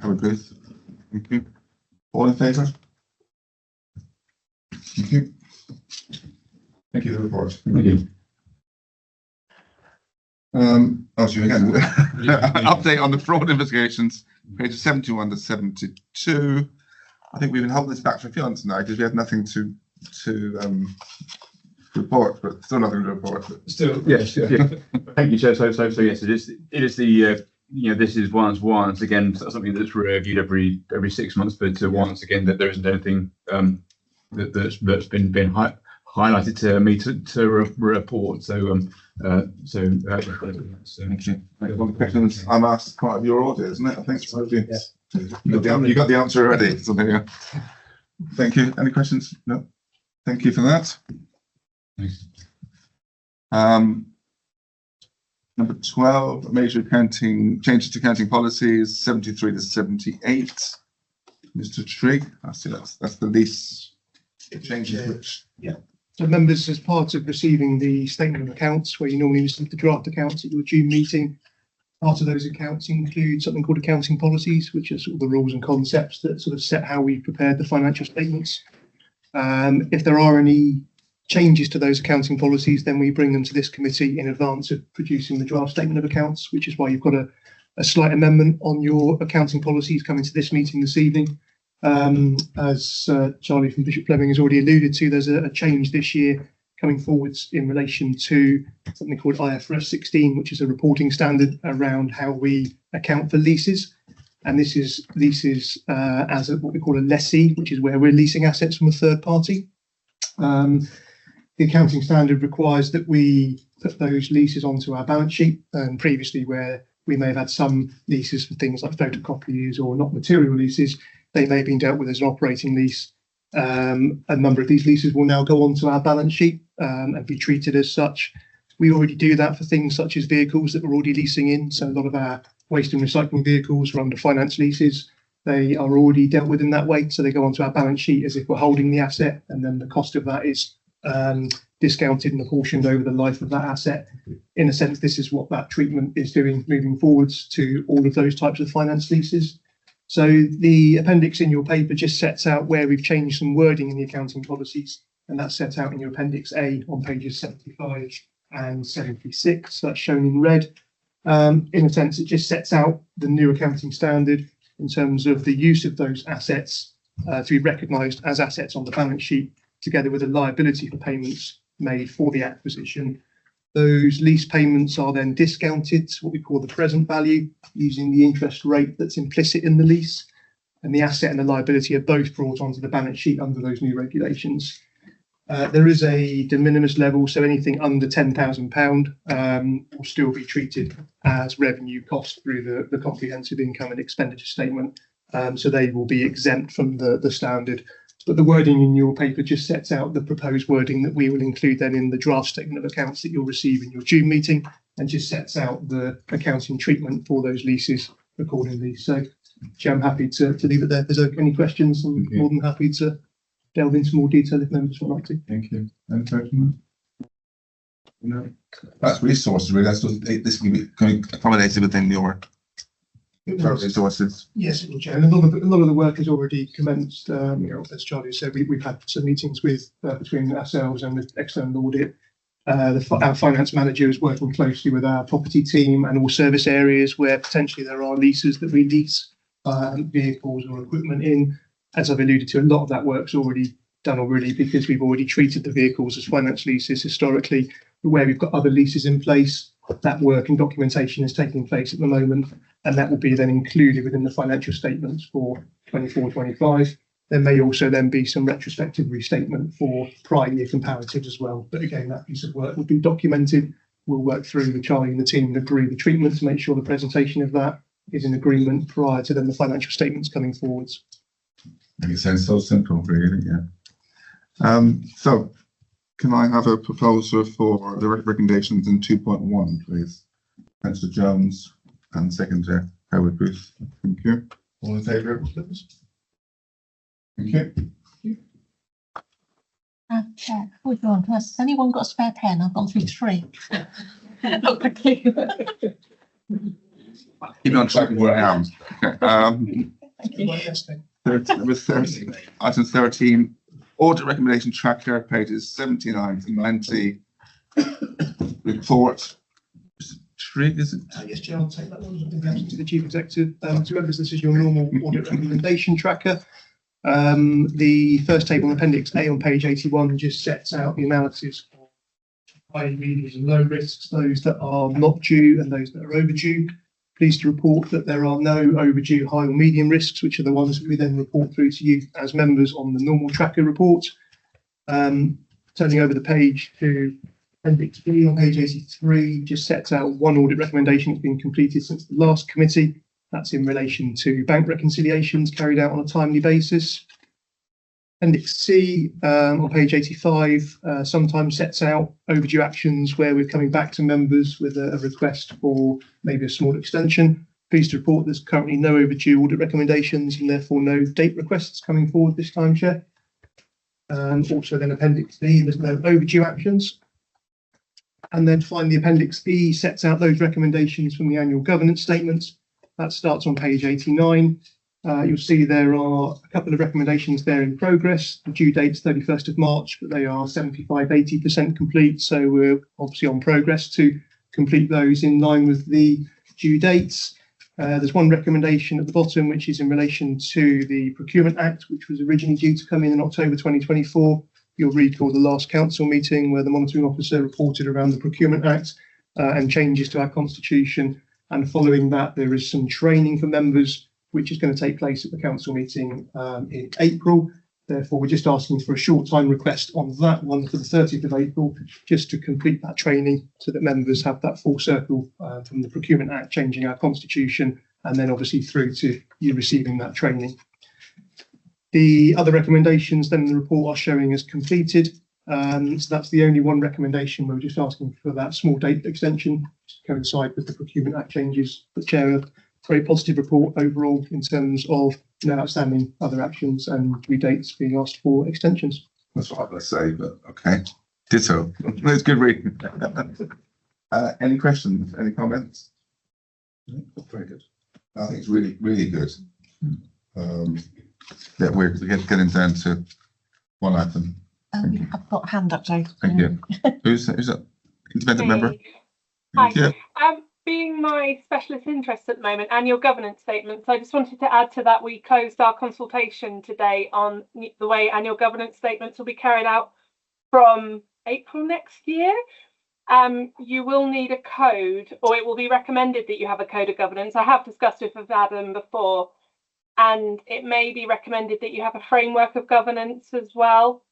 Howard Booth. Thank you. All in favour? Thank you. Thank you for the report. Thank you. You again. Update on the fraud investigations, pages 71 to 72. I think we've been holding this back for a few months now because we had nothing to report, but still nothing to report. But still, yes. Yeah. Thank you, Chair. So yes, it is the this is once again something that's reviewed every 6 months, but once again that there isn't anything that's been highlighted to me to report. So thank you. One of the questions I'm asked part of your audit, isn't it? I think so. Yes. You got the answer already. So there you go. Thank you. Any questions? No. Thank you for that. Thanks. Number 12, major accounting changes to accounting policies, 73 to 78. Mr. Trigg, I see that's the lease changes. Which So members, as part of receiving the statement of accounts, where you normally receive the draft accounts at your June meeting, part of those accounts include something called accounting policies, which are sort of the rules and concepts that sort of set how we prepared the financial statements. If there are any changes to those accounting policies, then we bring them to this committee in advance of producing the draft statement of accounts, which is why you've got a slight amendment on your accounting policies coming to this meeting this evening. As Charlie from Bishop Fleming has already alluded to, there's a change this year coming forwards in relation to something called IFRS 16, which is a reporting standard around how we account for leases. And this is leases as what we call a lessee, which is where we're leasing assets from a third party. The accounting standard requires that we put those leases onto our balance sheet, and previously where we may have had some leases for things like photocopiers or not material leases, they may have been dealt with as an operating lease. A number of these leases will now go onto our balance sheet and be treated as such. We already do that for things such as vehicles that we're already leasing in. So a lot of our waste and recycling vehicles are under finance leases. They are already dealt with in that way. So they go onto our balance sheet as if we're holding the asset, and then the cost of that is discounted and apportioned over the life of that asset. In a sense, this is what that treatment is doing moving forwards to all of those types of finance leases. So the appendix in your paper just sets out where we've changed some wording in the accounting policies, and that's set out in your appendix A on pages 75 and 76. That's shown in red. In a sense, it just sets out the new accounting standard in terms of the use of those assets to be recognised as assets on the balance sheet, together with a liability for payments made for the acquisition. Those lease payments are then discounted to what we call the present value, using the interest rate that's implicit in the lease, and the asset and the liability are both brought onto the balance sheet under those new regulations. There is a de minimis level, so anything under £10,000 will still be treated as revenue cost through the comprehensive income and expenditure statement. So they will be exempt from the standard. But the wording in your paper just sets out the proposed wording that we will include then in the draft statement of accounts that you'll receive in your June meeting, and just sets out the accounting treatment for those leases accordingly. So, Chair, I'm happy to leave it there. If there's any questions, I'm more than happy to delve into more detail if members would like to. Thank you. Any questions? No. That's resources, really. That's this can be accommodated within your resources. Yes, it will, Chair. And a lot of the work has already commenced. As Charlie said, we've had some meetings with between ourselves and the external audit. Our finance manager is working closely with our property team and all service areas where potentially there are leases that we lease vehicles or equipment in. As I've alluded to, a lot of that work's already done because we've already treated the vehicles as finance leases historically. But where we've got other leases in place, that work and documentation is taking place at the moment, and that will be then included within the financial statements for 24-25. There may also then be some retrospective restatement for prior year comparatives as well. But again, that piece of work will be documented. We'll work through with Charlie and the team and agree the treatment to make sure the presentation of that is in agreement prior to then the financial statements coming forwards. It sounds so simple, really, yeah. So, can I have a proposal for the recommendations in 2.1, please? Councillor Jones and Secretary Howard Booth. Thank you. All in favour? Thank you. Chair, before we go on, has anyone got a spare pen? I've gone through 3. Oh, thank you. Keep me on track of where I am. Thank you. Number 13, item 13, audit recommendation tracker, pages 79 to 90. Report. Trig, is it? Yes, Chair, I'll take that one. I think that's to the Chief Executive. To members, this is your normal audit recommendation tracker. The first table in Appendix A on page 81 just sets out the analysis of high, medium and low risks, those that are not due and those that are overdue. Pleased to report that there are no overdue high or medium risks, which are the ones that we then report through to you as members on the normal tracker report. Turning over the page to Appendix B on page 83, just sets out one audit recommendation that's been completed since the last committee. That's in relation to bank reconciliations carried out on a timely basis. Appendix C on page 85 sometimes sets out overdue actions where we're coming back to members with a request for maybe a small extension. Pleased to report there's currently no overdue audit recommendations and therefore no date requests coming forward this time, Chair. Also then Appendix D, there's no overdue actions. And then finally Appendix E sets out those recommendations from the annual governance statements. That starts on page 89. You'll see there are a couple of recommendations there in progress. The due date's 31st of March, but they are 75-80% complete. So we're obviously on progress to complete those in line with the due dates. There's one recommendation at the bottom, which is in relation to the Procurement Act, which was originally due to come in October 2024. You'll recall the last council meeting where the monitoring officer reported around the Procurement Act and changes to our constitution. And following that, there is some training for members, which is going to take place at the council meeting in April. Therefore, we're just asking for a short time request on that one for the 30th of April, just to complete that training so that members have that full circle from the Procurement Act, changing our constitution, and then obviously through to you receiving that training. The other recommendations then in the report are showing as completed. So that's the only one recommendation. We're just asking for that small date extension to coincide with the Procurement Act changes. The Chair, a very positive report overall in terms of no outstanding other actions and due dates being asked for extensions. That's what I'm going to say, but okay. Ditto. It's good reading. Any questions? Any comments? No? Very good. I think it's really, really good. That we're getting down to one item. I've got a hand up, Joe. Thank you. Who's that? Independent member? Hey. Thank you. Being my specialist interest at the moment, annual governance statements, I just wanted to add to that, we closed our consultation today on the way annual governance statements will be carried out from April next year. You will need a code, or it will be recommended that you have a code of governance. I have discussed it with Adam before, and it may be recommended that you have a framework of governance as well.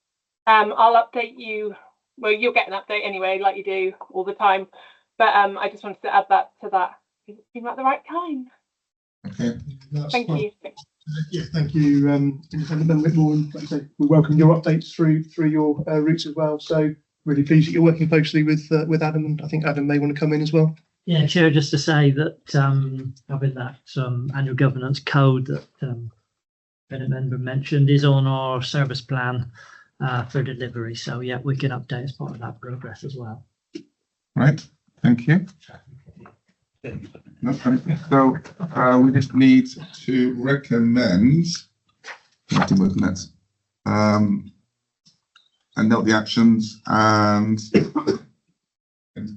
I'll update you. Well, you'll get an update anyway, like you do all the time. But I just wanted to add that to that. It seemed like the right time. Okay. Thank you. Yeah, thank you, Independent Member Whitmore. And like I say, we welcome your updates through your routes as well. So really pleased that you're working closely with Adam, and I think Adam may want to come in as well. Yeah, Chair, just to say that having that annual governance code that Independent Member mentioned is on our service plan for delivery. So yeah, we can update as part of that progress as well. Right. Thank you. No, so we just need to recommend and note the actions and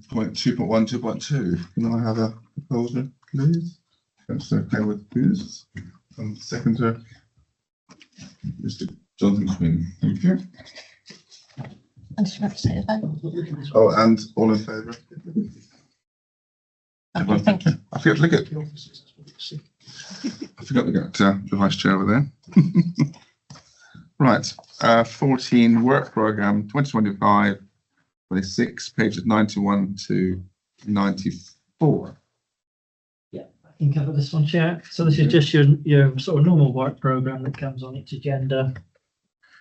point 2.1, 2.2. Can I have a proposal, please? Councillor Hayward, please. And seconder, Mr. Jonathan Quinn. Thank you. And just remember to say the vote. Oh, and all in favour? Okay, thank you. I forgot to look at. I forgot to look at the vice chair over there. Right, 14 work programme 2025, 26 pages 91 to 94. Yeah, I can cover this one, Chair. So this is just your sort of normal work programme that comes on each agenda.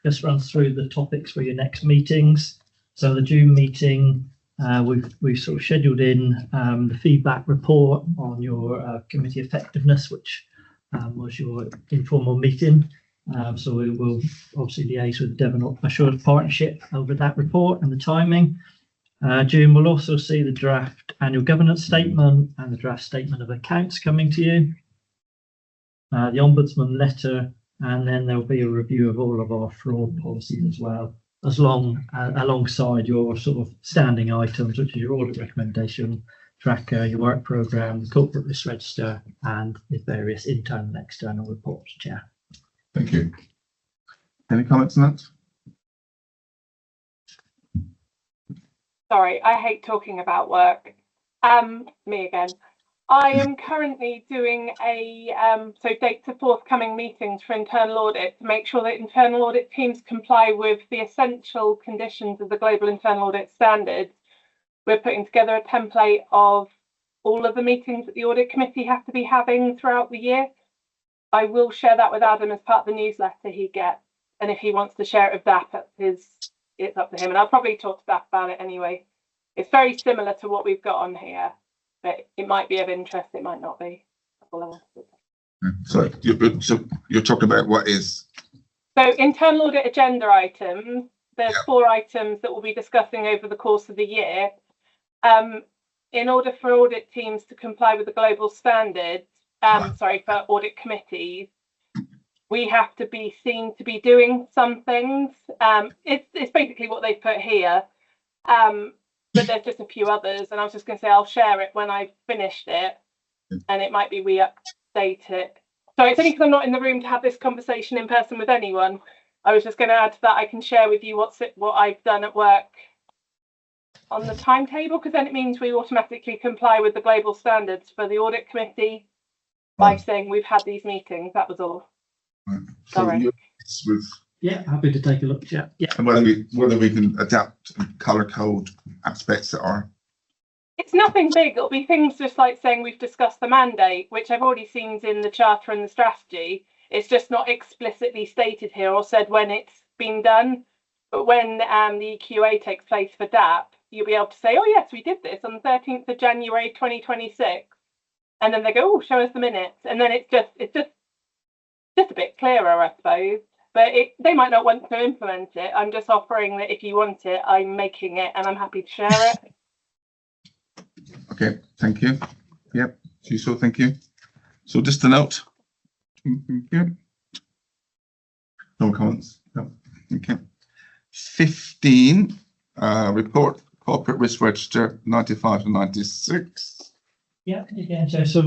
Just runs through the topics for your next meetings. So the June meeting, we've sort of scheduled in the feedback report on your committee effectiveness, which was your informal meeting. So we will obviously liaise with the Devon Assured Partnership over that report and the timing. June will also see the draft annual governance statement and the draft statement of accounts coming to you. The Ombudsman letter, and then there'll be a review of all of our fraud policies as well, alongside your sort of standing items, which is your audit recommendation tracker, your work programme, the corporate risk register, and the various internal and external reports, Chair. Thank you. Any comments on that? Sorry, I hate talking about work. Me again. I am currently doing so dates of forthcoming meetings for internal audit to make sure that internal audit teams comply with the essential conditions of the Global Internal Audit Standards. We're putting together a template of all of the meetings that the audit committee have to be having throughout the year. I will share that with Adam as part of the newsletter he gets, and if he wants to share it with DAP, it's up to him. And I'll probably talk to DAP about it anyway. It's very similar to what we've got on here, but it might be of interest, it might not be. So you're talking about what is? So internal audit agenda items, there's 4 items that we'll be discussing over the course of the year. In order for audit teams to comply with the global standards, for audit committees, we have to be seen to be doing some things. It's basically what they put here. But there's just a few others, and I was just going to say I'll share it when I've finished it, and it might be we update it. So it's only because I'm not in the room to have this conversation in person with anyone. I was just going to add to that. I can share with you what I've done at work on the timetable, because then it means we automatically comply with the global standards for the audit committee by saying we've had these meetings. That was all. Sorry. Yeah, happy to take a look. Yeah. And whether we can adapt and colour code aspects that are. It's nothing big. It'll be things just like saying we've discussed the mandate, which I've already seen in the charter and the strategy. It's just not explicitly stated here or said when it's been done. But when the EQA takes place for DAP, you'll be able to say, oh yes, we did this on the 13th of January 2026. And then they go, oh, show us the minutes. And then it's just a bit clearer, I suppose. But they might not want to implement it. I'm just offering that if you want it, I'm making it and I'm happy to share it. Okay, thank you. Yep, useful, thank you. So just a note. Thank you. No comments? No. Okay. 15, report corporate risk register 95 to 96. Yeah, again, so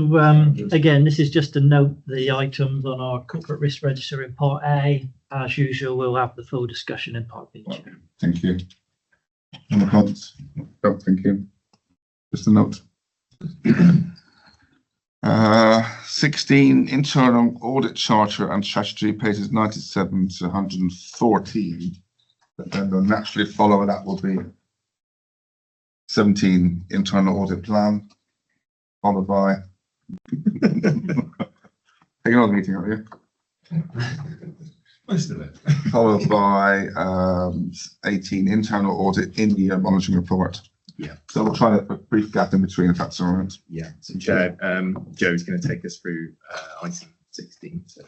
again, this is just to note the items on our corporate risk register in part A. As usual, we'll have the full discussion in part B. Okay, thank you. No more comments? No, thank you. Just a note. 16, internal audit charter and strategy, pages 97 to 114. But then the naturally follow that will be 17, internal audit plan, followed by taking another meeting, aren't you? Most of it. Followed by 18, internal audit in-year monitoring report. Yeah. So we'll try to put a brief gap in between if that's all right. Yeah. So Joe, Joe's going to take us through item 16. So.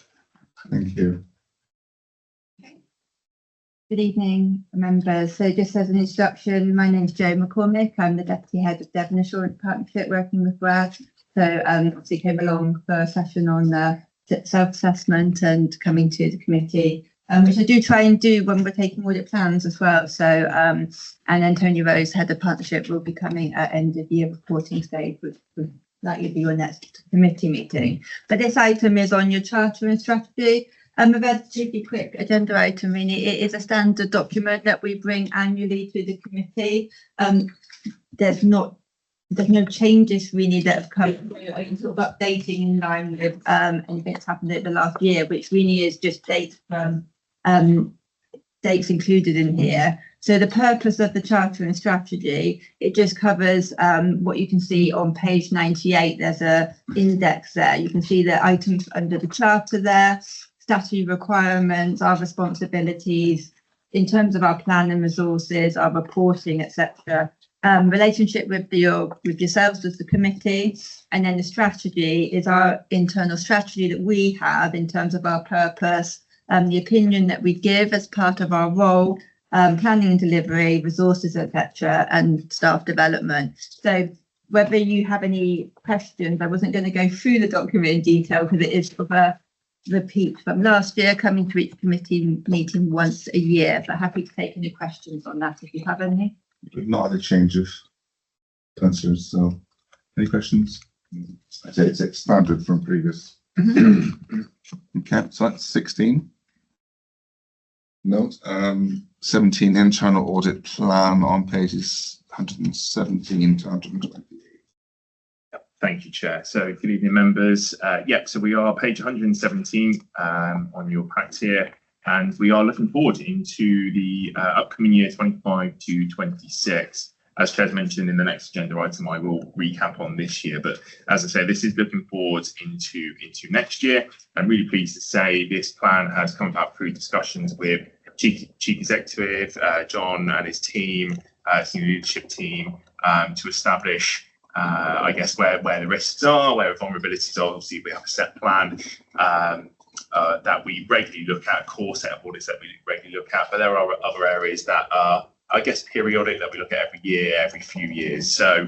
Thank you. Good evening, members. So just as an introduction, my name is Jo McCormick. I'm the Deputy Head of Devon Assurance Partnership working with Brad. So obviously came along for a session on self-assessment and coming to the committee, which I do try and do when we're taking audit plans as well. So and then Tony Rose, Head of Partnership, will be coming at end of year reporting stage, which will likely be your next committee meeting. But this item is on your charter and strategy. A relatively quick agenda item, really. It is a standard document that we bring annually to the committee. There's no changes really that have come through. I'm sort of updating in line with anything that's happened over the last year, which really is just dates from dates included in here. So the purpose of the charter and strategy, it just covers what you can see on page 98. There's a index there. You can see the items under the charter there. Statutory requirements, our responsibilities in terms of our plan and resources, our reporting, etc. Relationship with yourselves as the committee, and then the strategy is our internal strategy that we have in terms of our purpose, the opinion that we give as part of our role, planning and delivery, resources, etc., and staff development. So whether you have any questions, I wasn't going to go through the document in detail because it is sort of a repeat from last year, coming to each committee meeting once a year, but happy to take any questions on that if you have any. We've not had a change of answers, so any questions? I'd say it's expanded from previous. Okay, so that's 16. Note 17, internal audit plan on pages 117 to 120. Thank you, Chair. So good evening, members. So we are page 117 on your packs here, and we are looking forward into the upcoming year 25 to 26. As Chair's mentioned, in the next agenda item, I will recap on this year. But as I say, this is looking forward into next year. I'm really pleased to say this plan has come about through discussions with Chief Executive, John and his team, senior leadership team, to establish I guess where the risks are, where the vulnerabilities are. Obviously, we have a set plan that we regularly look at, a core set of audits that we regularly look at, but there are other areas that are, I guess, periodic that we look at every year, every few years. So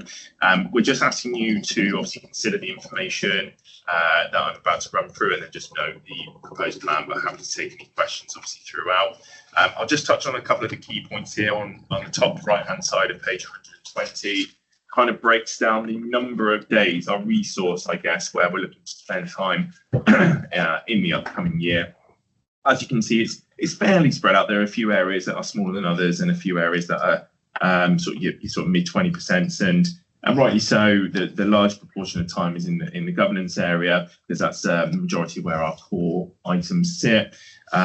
we're just asking you to obviously consider the information that I'm about to run through, and then just note the proposed plan, but happy to take any questions obviously throughout. I'll just touch on a couple of the key points here on the top right-hand side of page 120. Kind of breaks down the number of days, our resource, I guess, where we're looking to spend time in the upcoming year. As you can see, it's fairly spread out. There are a few areas that are smaller than others, and a few areas that are sort of mid 20%, and rightly so. The large proportion of time is in the governance area, because that's the majority where our core items sit. So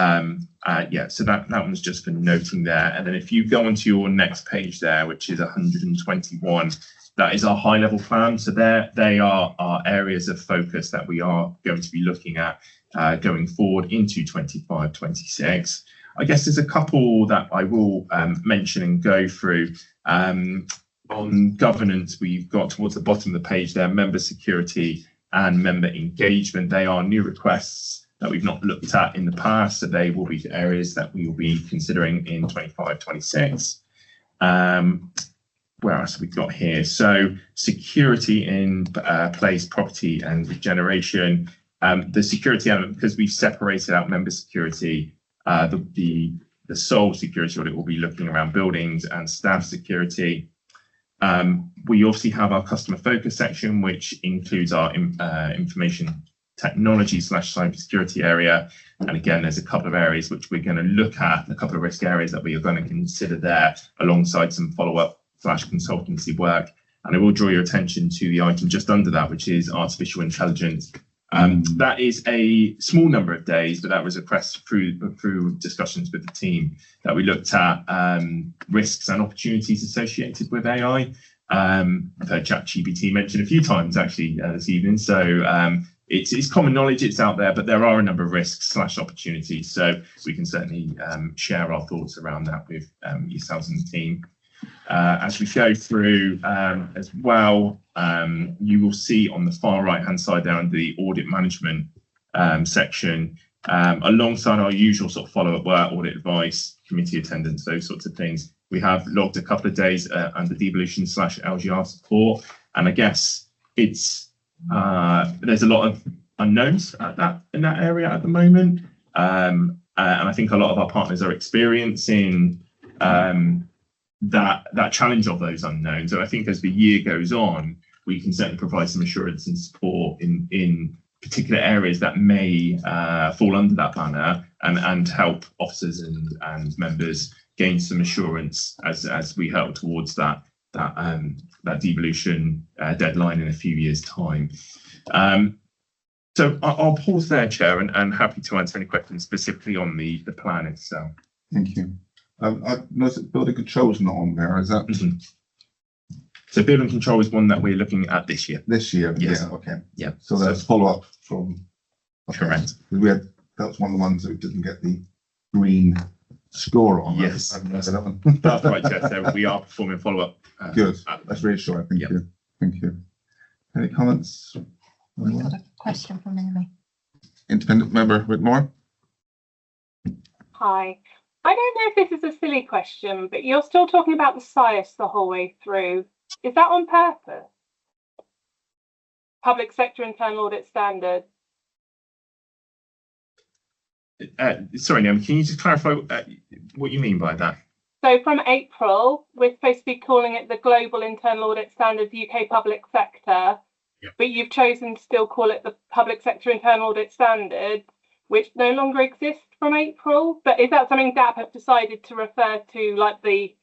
that one's just for noting there. And then if you go onto your next page there, which is 121. That is our high level plan. So they are our areas of focus that we are going to be looking at going forward into 25, 26. I guess there's a couple that I will mention and go through. On governance, we've got towards the bottom of the page there, member security and member engagement. They are new requests that we've not looked at in the past, so they will be areas that we will be considering in 25-26. Where else have we got here? So security in place, property and regeneration. The security element, because we've separated out member security, the sole security audit will be looking around buildings and staff security. We obviously have our customer focus section, which includes our information technology / cybersecurity area. And again, there's a couple of areas which we're going to look at, a couple of risk areas that we are going to consider there alongside some follow-up / consultancy work. And I will draw your attention to the item just under that, which is artificial intelligence. That is a small number of days, but that was a request through discussions with the team that we looked at risks and opportunities associated with AI. I've heard ChatGPT mentioned a few times actually this evening. So it's common knowledge, it's out there, but there are a number of risks / opportunities. So we can certainly share our thoughts around that with yourselves and the team. As we go through as well, you will see on the far right hand side there under the audit management section, alongside our usual sort of follow-up work, audit advice, committee attendance, those sorts of things, we have logged a couple of days under devolution / LGR support. And I guess it's there's a lot of unknowns in that area at the moment, and I think a lot of our partners are experiencing that challenge of those unknowns. And I think as the year goes on, we can certainly provide some assurance and support in particular areas that may fall under that banner and help officers and members gain some assurance as we help towards that devolution deadline in a few years' time. So I'll pause there, Chair, and happy to answer any questions specifically on the plan itself. Thank you. I noticed that building control is not on there, is that? Mm-hmm. So building control is one that we're looking at this year. This year, Yes. yeah, okay. Yeah. So there's follow-up from. Okay. Correct. That was one of the ones that didn't get the green score on. Yes. That's That's right, Jeff. So we are performing follow-up. Good. That's reassuring. Thank you. Thank you. Any comments? We've got a question from Amy. Independent member Whitmore. Hi. I don't know if this is a silly question, but you're still talking about the SIAS the whole way through. Is that on purpose? Public sector internal audit standard. Sorry, Naomi, can you just clarify what you mean by that? So from April, we're supposed to be calling it the Global Internal Audit Standards UK Public Sector, but you've chosen to still call it the Public Sector Internal Audit Standard, which no longer exists from April. But is that something DAP have decided to refer to, like the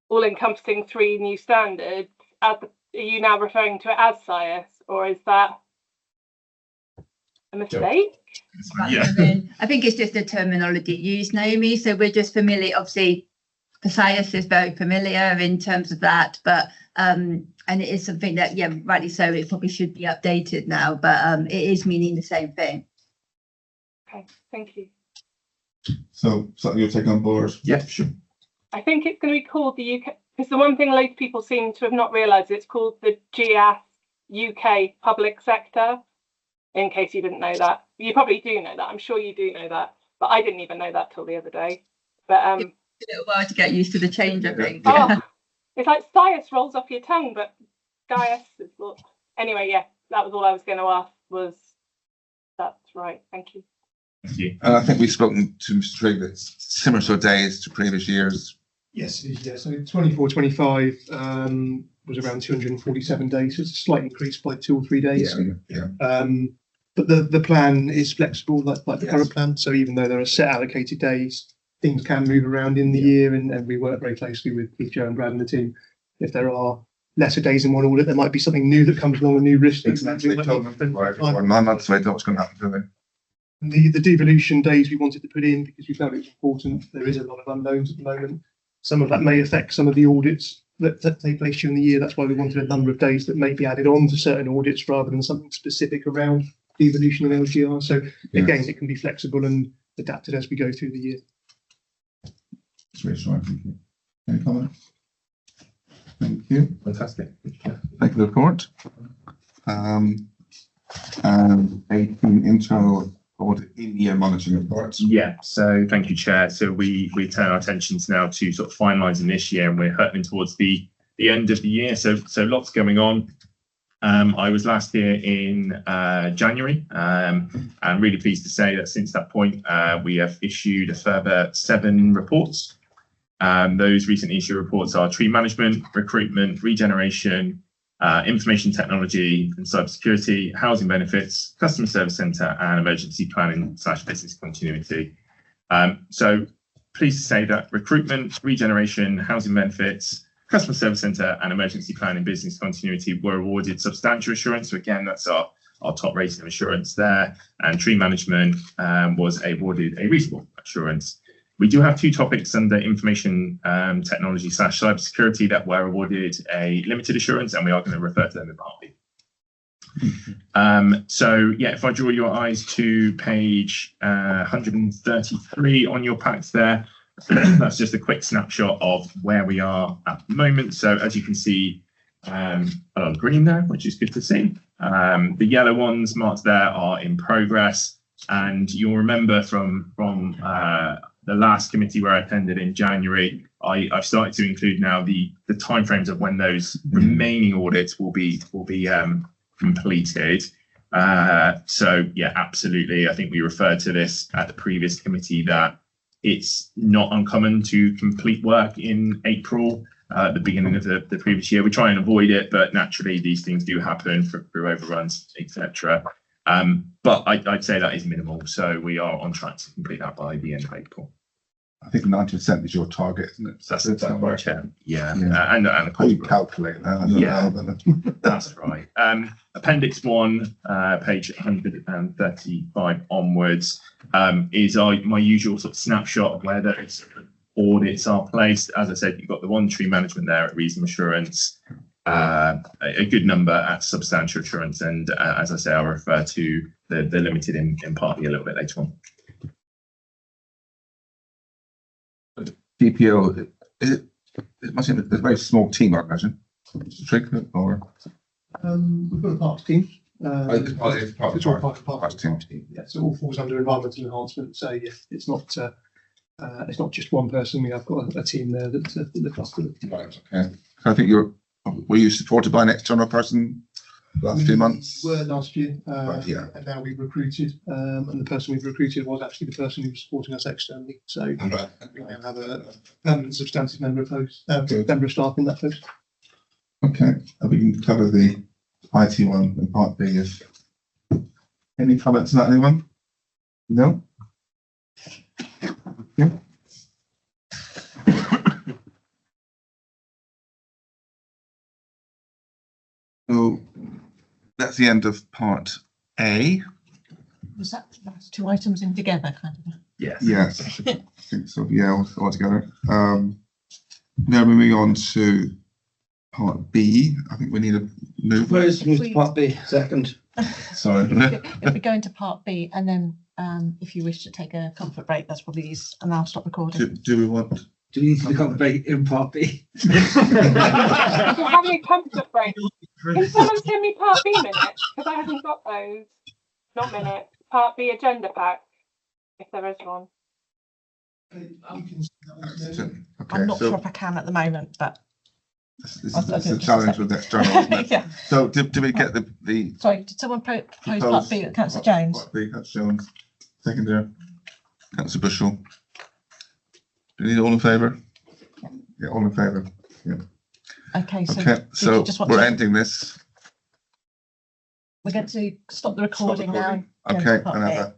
all-encompassing 3 new standards? Are you now referring to it as SIAS, or is that a mistake? Yeah. I think it's just a terminology used, Naomi. So we're just familiar. Obviously, the SIAS is very familiar in terms of that, but and it is something that, yeah, rightly so, it probably should be updated now, but it is meaning the same thing. Okay, thank you. So something you'll take on board? Yeah, sure. I think it's going to be called the UK, because the one thing loads of people seem to have not realised, it's called the GS UK Public Sector, in case you didn't know that. You probably do know that, I'm sure you do know that, but I didn't even know that till the other day. But It took a little while to get used to the change, I think. oh, it's like SIAS rolls off your tongue, but GIS is what. Anyway, yeah, that was all I was going to ask, was that's right. Thank you. Thank you. And I think we've spoken to Mr. Trigg that similar sort of days to previous years. Yes, yeah. So 24-25 was around 247 days. So it's a slight increase by 2 or 3 days. Yeah. But the plan is flexible, like the current plan. So even though there are set allocated days, things can move around in the year, and we work very closely with Joe and Brad and the team. If there are lesser days in one audit, there might be something new that comes along, a new risk. Exactly. They told them 9 months later what's going to happen to them. The devolution days we wanted to put in because we felt it was important. There is a lot of unknowns at the moment. Some of that may affect some of the audits that take place during the year. That's why we wanted a number of days that may be added on to certain audits rather than something specific around devolution and LGR. So again, it can be flexible and adapted as we go through the year. It's reassuring, thank you. Any comments? Thank you. Fantastic. Thank you for the report. And 18 internal audit in-year monitoring reports. Yeah, so thank you, Chair. So we turn our attentions now to sort of finalising this year, and we're hurtling towards the end of the year. So lots going on. I was last here in January, and really pleased to say that since that point, we have issued a further 7 reports. Those recently issued reports are tree management, recruitment, regeneration, information technology and cybersecurity, housing benefits, customer service centre, and emergency planning / business continuity. So pleased to say that recruitment, regeneration, housing benefits, customer service centre, and emergency planning business continuity were awarded substantial assurance. So again, that's our top rating of assurance there. And tree management was awarded a reasonable assurance. We do have 2 topics under information technology / cybersecurity that were awarded a limited assurance, and we are going to refer to them in part B. So yeah, if I draw your eyes to page 133 on your packs there, that's just a quick snapshot of where we are at the moment. So as you can see, a lot of green there, which is good to see. The yellow ones marked there are in progress, and you'll remember from the last committee where I attended in January, I've started to include now the timeframes of when those remaining audits will be completed. So yeah, absolutely. I think we referred to this at the previous committee that it's not uncommon to complete work in April, at the beginning of the previous year. We try and avoid it, but naturally these things do happen through overruns, etc. But I'd say that is minimal. So we are on track to complete that by the end of April. I think 90% is your target, isn't it? That's right, Chair. Yeah. Yeah. And of How course, you calculate that? I don't Yeah. know, but that's right. Appendix 1, page 135 onwards, is my usual sort of snapshot of where those audits are placed. As I said, you've got the one tree management there at reasonable assurance, a good number at substantial assurance, and as I say, I'll refer to the limited in part B a little bit later on. DPO, it must be a very small team, I imagine. Or We've got a parks team. it's part of the It's all part of parks parks team. Yeah, so it all falls under environmental enhancement. So yeah, it's not just one person. We have got a team there that look after it. right, okay. I think were you supported by an external person last few months? We were last year, Right, yeah. and now we've recruited, and the person we've recruited was actually the person who was supporting us externally. So Right. we now have a permanent substantive member of post, Good. member of staff in that post. Okay, we can cover the IT one in part B. If any comments on that, anyone? No? Yeah. So that's the end of part A. Was that's 2 items in together, kind of? Yes. Yes, I think so. Yeah, all together. Now moving on to part B. I think we need a move. Where's If we- part B? Second. Sorry. If we go into part B, and then if you wish to take a comfort break, that's probably easy, and I'll stop recording. Do we want? Do we need to become big in part B? We're having a comfort break. Can someone send me part B minutes? Because I haven't got those. Not minutes. Part B agenda pack, if there is one. Okay, I'm not so sure if I can at the moment, but this is I'll the do it challenge just a with external, isn't it? yeah. So did we get the Sorry, did someone propose part B with Councillor Jones? Part B, Councillor Jones, seconder, Councillor Bushell. Do you need all in favour? Yeah, all in favour. Yeah. Okay, so Okay, did so you just want we're to- ending this. We're going to stop the recording now. Okay, and have a